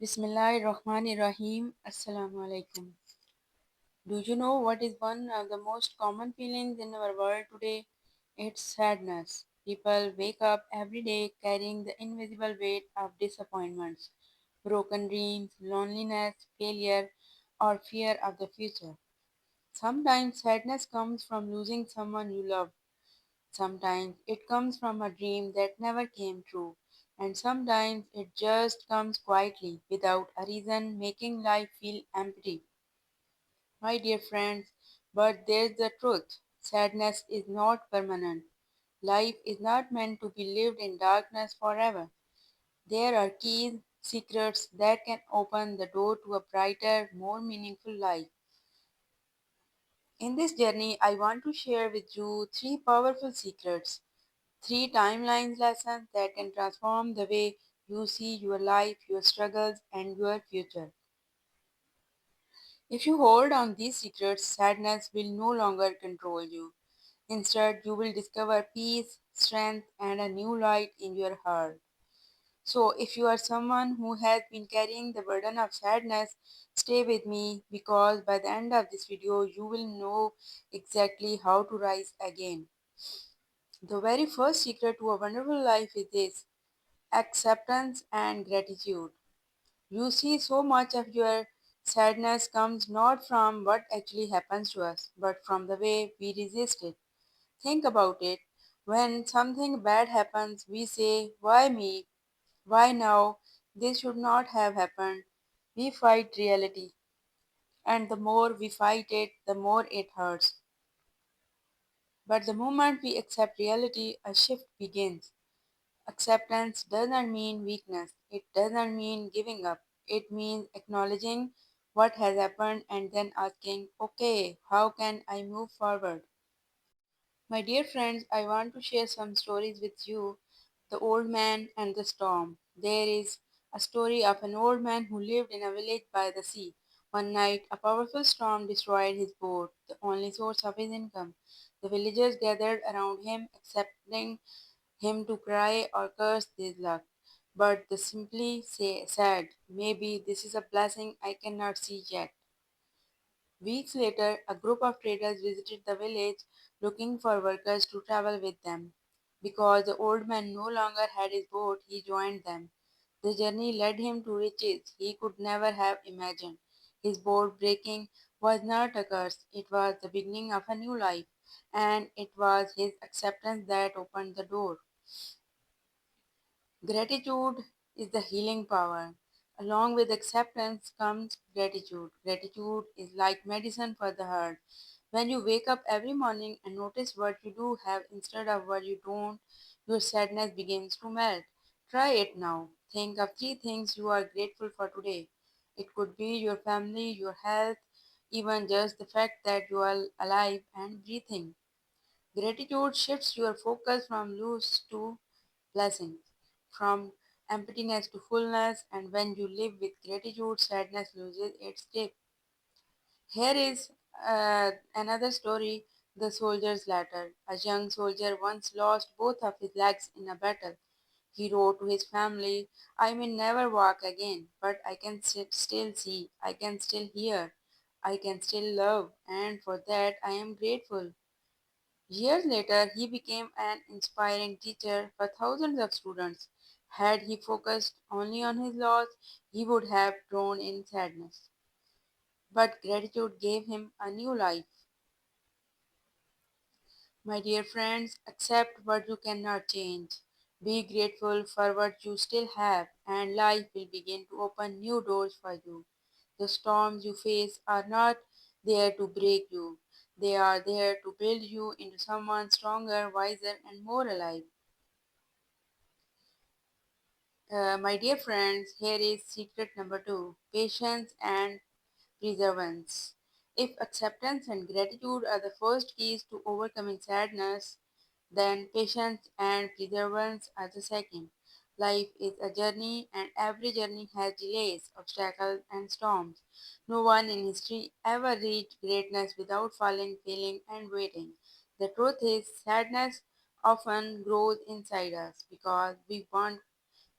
Bismillahirrahmanirrahim. Assalamu alaikum. Do you know what is one of the most common feelings in our world today? It's sadness. People wake up every day carrying the invisible weight of disappointments, broken dreams, loneliness, failure, or fear of the future. Sometimes sadness comes from losing someone you love. Sometimes it comes from a dream that never came true, and sometimes it just comes quietly without a reason, making life feel empty. My dear friends, but there's the truth sadness is not permanent. Life is not meant to be lived in darkness forever. There are keys, secrets that can open the door to a brighter, more meaningful life. In this journey, I want to share with you three powerful secrets. Three timelines lessons that can transform the way you see your life, your struggles, and your future. If you hold on these secrets, sadness will no longer control you. Instead, you will discover peace, strength, and a new light in your heart. So, if you are someone who has been carrying the burden of sadness, stay with me because by the end of this video, you will know exactly how to rise again. The very first secret to a wonderful life is this acceptance and gratitude. You see, so much of your sadness comes not from what actually happens to us, but from the way we resist it. Think about it. When something bad happens, we say, why me? Why now? This should not have happened. We fight reality, and the more we fight it, the more it hurts. But the moment we accept reality, a shift begins. Acceptance does not mean weakness. It does not mean giving up. It means acknowledging what has happened and then asking, okay, how can I move forward? My dear friends, I want to share some stories with you. The Old Man and the Storm. There is a story of an old man who lived in a village by the sea. One night, a powerful storm destroyed his boat, the only source of his income. The villagers gathered around him, accepting him to cry or curse his luck. But they simply said, maybe this is a blessing I cannot see yet. Weeks later, a group of traders visited the village looking for workers to travel with them. Because the old man no longer had his boat, he joined them. The journey led him to riches he could never have imagined. His boat breaking was not a curse, it was the beginning of a new life, and it was his acceptance that opened the door. Gratitude is the healing power. Along with acceptance comes gratitude. Gratitude is like medicine for the heart. When you wake up every morning and notice what you do have instead of what you don't, your sadness begins to melt. Try it now. Think of three things you are grateful for today. It could be your family, your health, even just the fact that you are alive and breathing. Gratitude shifts your focus from loss to blessings, from emptiness to fullness, and when you live with gratitude, sadness loses its grip. Here is another story The Soldier's Letter. A young soldier once lost both of his legs in a battle. He wrote to his family, I may never walk again, but I can still see, I can still hear, I can still love, and for that I am grateful. Years later, he became an inspiring teacher for thousands of students. Had he focused only on his loss, he would have drowned in sadness. But gratitude gave him a new life. My dear friends, accept what you cannot change. Be grateful for what you still have, and life will begin to open new doors for you. The storms you face are not there to break you, they are there to build you into someone stronger, wiser, and more alive. My dear friends, here is secret number two patience and perseverance. If acceptance and gratitude are the first keys to overcoming sadness, then patience and perseverance are the second. Life is a journey, and every journey has delays, obstacles, and storms. No one in history ever reached greatness without falling, failing, and waiting. The truth is, sadness often grows inside us because we want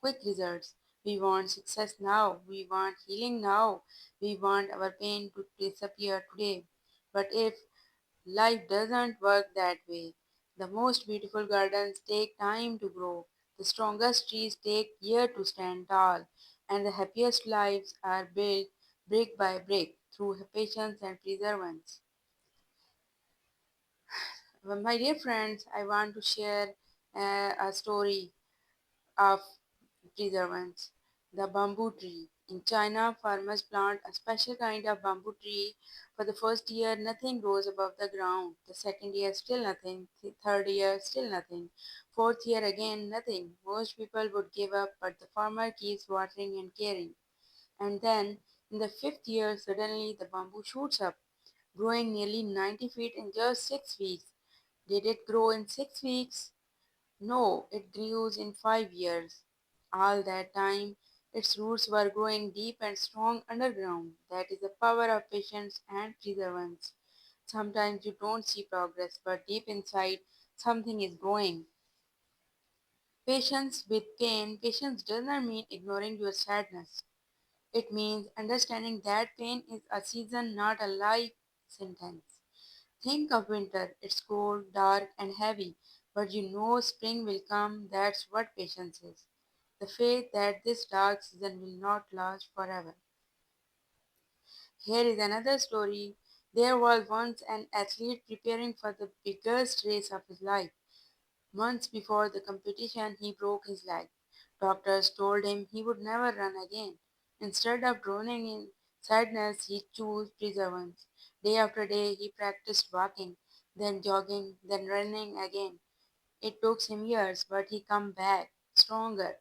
quick results. We want success now. We want healing now. We want our pain to disappear today. But if life doesn't work that way, the most beautiful gardens take time to grow. The strongest trees take years to stand tall. And the happiest lives are built brick by brick through patience and perseverance. Well, my dear friends, I want to share a story of preservance. The bamboo tree. In China, farmers plant a special kind of bamboo tree. For the first year, nothing grows above the ground. The second year, still nothing. The third year, still nothing. Fourth year, again, nothing. Most people would give up, but the farmer keeps watering and caring. And then, in the fifth year, suddenly the bamboo shoots up, growing nearly 90 feet in just 6 weeks. Did it grow in 6 weeks? No, it grew in 5 years. All that time, its roots were growing deep and strong underground. That is the power of patience and perseverance. Sometimes you don't see progress, but deep inside, something is growing. Patience with pain. Patience does not mean ignoring your sadness. It means understanding that pain is a season, not a life sentence. Think of winter. It's cold, dark, and heavy, but you know spring will come. That's what patience is. The faith that this dark season will not last forever. Here is another story. There was once an athlete preparing for the biggest race of his life. Months before the competition, he broke his leg. Doctors told him he would never run again. Instead of drowning in sadness, he chose perseverance. Day after day, he practiced walking, then jogging, then running again. It took him years, but he come back stronger.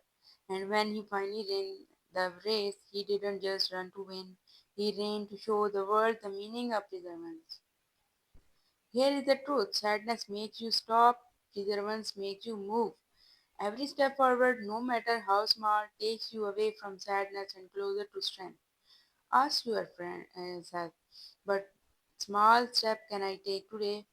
And when he finally ran the race, he didn't just run to win. He ran to show the world the meaning of perseverance. Here is the truth. Sadness makes you stop, perseverance makes you move. Every step forward, no matter how small, takes you away from sadness and closer to strength. Ask your friend self, but small step can I take today?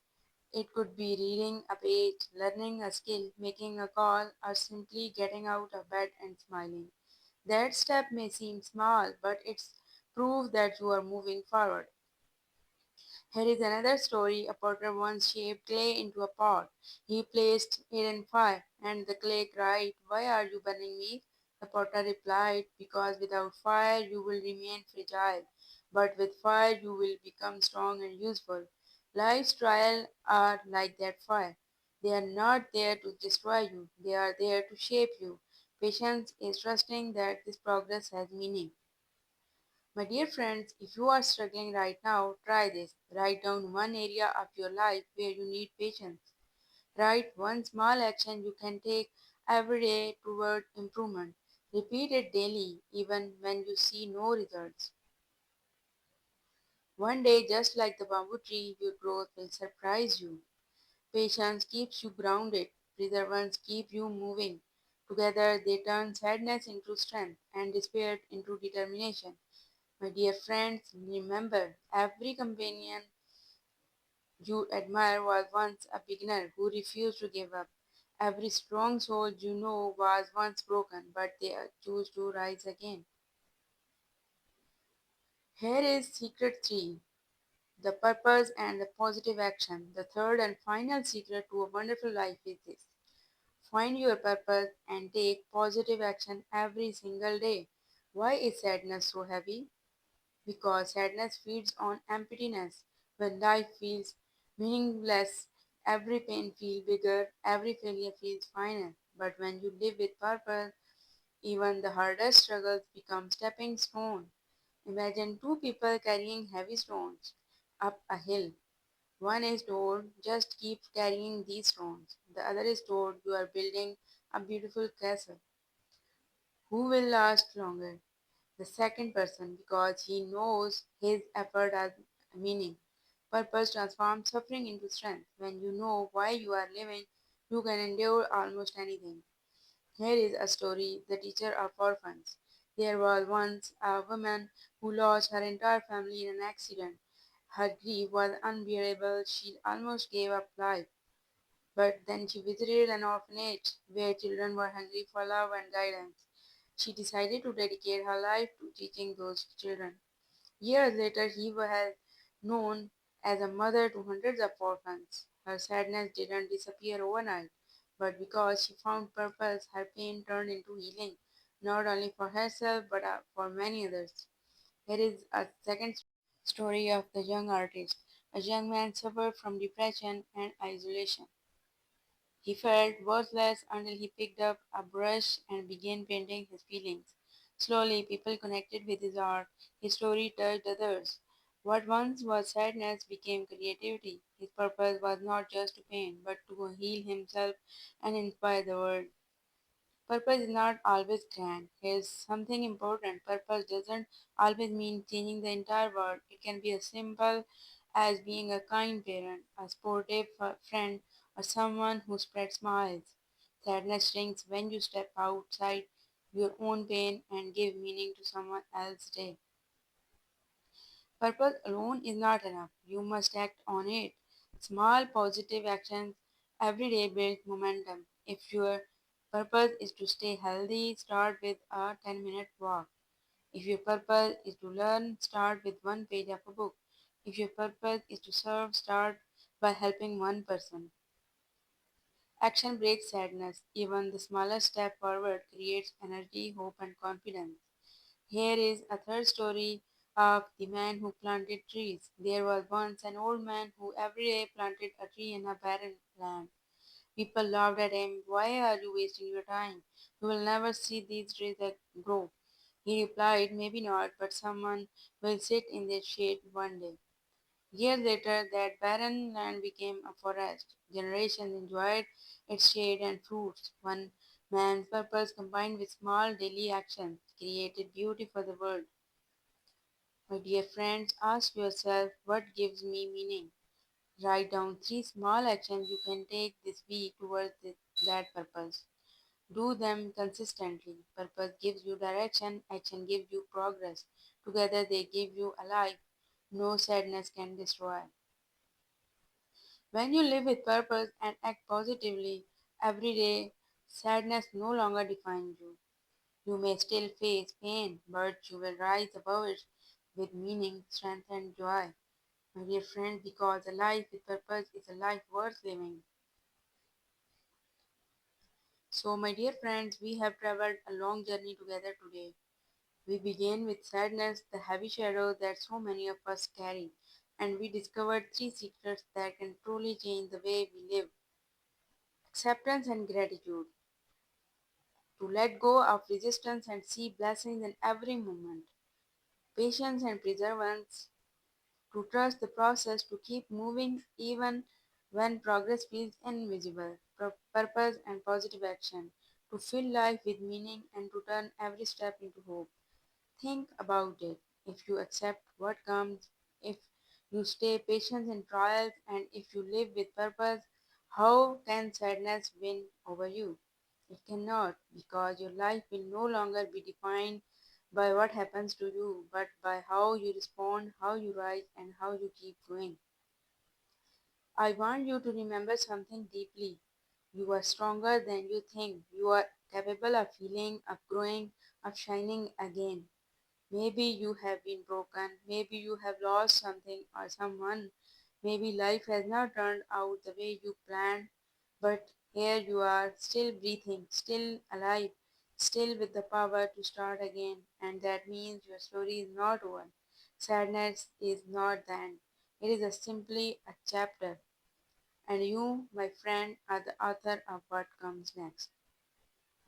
It could be reading a page, learning a skill, making a call, or simply getting out of bed and smiling. That step may seem small, but it's proof that you are moving forward. Here is another story. A potter once shaped clay into a pot. He placed it in fire, and the clay cried, "Why are you burning me?" The potter replied, "Because without fire you will remain fragile, but with fire you will become strong and useful." Life's trials are like that fire. They are not there to destroy you, they are there to shape you. Patience is trusting that this progress has meaning. My dear friends, if you are struggling right now, try this. Write down one area of your life where you need patience. Write one small action you can take every day toward improvement. Repeat it daily, even when you see no results. One day, just like the bamboo tree, your growth will surprise you. Patience keeps you grounded. Perseverance keeps you moving. Together, they turn sadness into strength and despair into determination. My dear friends, remember every companion you admire was once a beginner who refused to give up. Every strong soul you know was once broken, but they choose to rise again. Here is secret 3, the purpose and the positive action. The third and final secret to a wonderful life is this: find your purpose and take positive action every single day. Why is sadness so heavy? Because sadness feeds on emptiness. When life feels meaningless, every pain feels bigger, every failure feels final. But when you live with purpose, even the hardest struggles become stepping stones. Imagine two people carrying heavy stones up a hill. One is told, just keep carrying these stones. The other is told, you are building a beautiful castle. Who will last longer? The second person, because he knows his effort has meaning. Purpose transforms suffering into strength. When you know why you are living, you can endure almost anything. Here is a story: the teacher of orphans. There was once a woman who lost her entire family in an accident. Her grief was unbearable, she almost gave up life. But then she visited an orphanage where children were hungry for love and guidance. She decided to dedicate her life to teaching those children. Years later, he was known as a mother to hundreds of orphans. Her sadness didn't disappear overnight, but because she found purpose, her pain turned into healing, not only for herself but for many others. Here is a second story of the young artist. A young man suffered from depression and isolation. He felt worthless until he picked up a brush and began painting his feelings. Slowly, people connected with his art. His story touched others. What once was sadness became creativity. His purpose was not just to paint, but to heal himself and inspire the world. Purpose is not always grand. Here's something important. Purpose doesn't always mean changing the entire world. It can be as simple as being a kind parent, a sportive friend, or someone who spreads smiles. Sadness shrinks when you step outside your own pain and give meaning to someone else's day. Purpose alone is not enough. You must act on it. Small positive actions every day build momentum. If your purpose is to stay healthy, start with a 10-minute walk. If your purpose is to learn, start with one page of a book. If your purpose is to serve, start by helping one person. Action breaks sadness. Even the smallest step forward creates energy, hope, and confidence. Here is a third story of the man who planted trees. There was once an old man who every day planted a tree in a barren land. People laughed at him. Why are you wasting your time? You will never see these trees that grow. He replied, maybe not, but someone will sit in their shade one day. Years later, that barren land became a forest. Generations enjoyed its shade and fruits. One man's purpose combined with small daily actions created beauty for the world. My dear friends, ask yourself what gives me meaning. Write down three small actions you can take this week towards that purpose. Do them consistently. Purpose gives you direction, action gives you progress. Together they give you a life no sadness can destroy. When you live with purpose and act positively every day, sadness no longer defines you. You may still face pain, but you will rise above it with meaning, strength, and joy. My dear friend, because a life with purpose is a life worth living. So, my dear friends, we have traveled a long journey together today. We began with sadness, the heavy shadow that so many of us carry, and we discovered three secrets that can truly change the way we live: acceptance and gratitude, to let go of resistance and see blessings in every moment, patience and perseverance, to trust the process, to keep moving even when progress feels invisible, purpose and positive action, to fill life with meaning and to turn every step into hope. Think about it. If you accept what comes, if you stay patient in trials, and if you live with purpose, how can sadness win over you? It cannot, because your life will no longer be defined by what happens to you, but by how you respond, how you rise, and how you keep going. I want you to remember something deeply. You are stronger than you think. You are capable of healing, of growing, of shining again. Maybe you have been broken, maybe you have lost something or someone, maybe life has not turned out the way you planned, but here you are, still breathing, still alive, still with the power to start again, and that means your story is not over. Sadness is not the end, it is simply a chapter, and you, my friend, are the author of what comes next.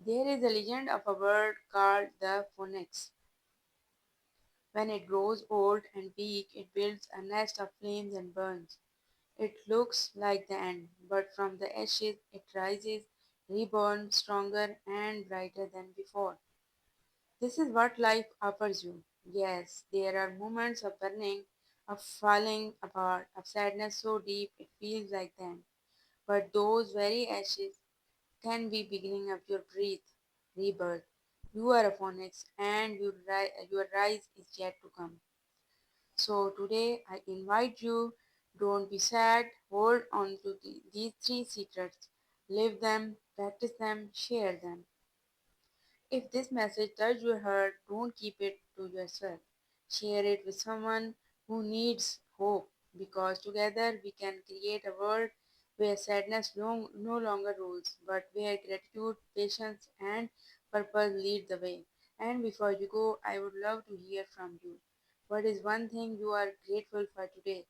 There is a legend of a bird called the phoenix. When it grows old and weak, it builds a nest of flames and burns. It looks like the end, but from the ashes it rises, reborn, stronger and brighter than before. This is what life offers you. Yes, there are moments of burning, of falling apart, of sadness so deep it feels like the end. But those very ashes can be beginning of your rebirth. You are a phoenix, and your rise is yet to come. So today I invite you, don't be sad, hold on to these three secrets. Live them, practice them, share them. If this message touched your heart, don't keep it to yourself. Share it with someone who needs hope because together we can create a world where sadness no longer rules, but where gratitude, patience, and purpose lead the way. And before you go, I would love to hear from you. What is one thing you are grateful for today?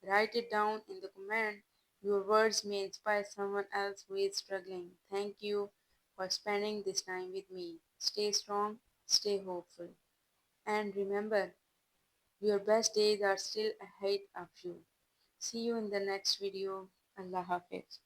Write it down in the comment. Your words may inspire someone else who is struggling. Thank you for spending this time with me. Stay strong, stay hopeful, and remember, your best days are still ahead of you. See you in the next video. Allah Hafiz.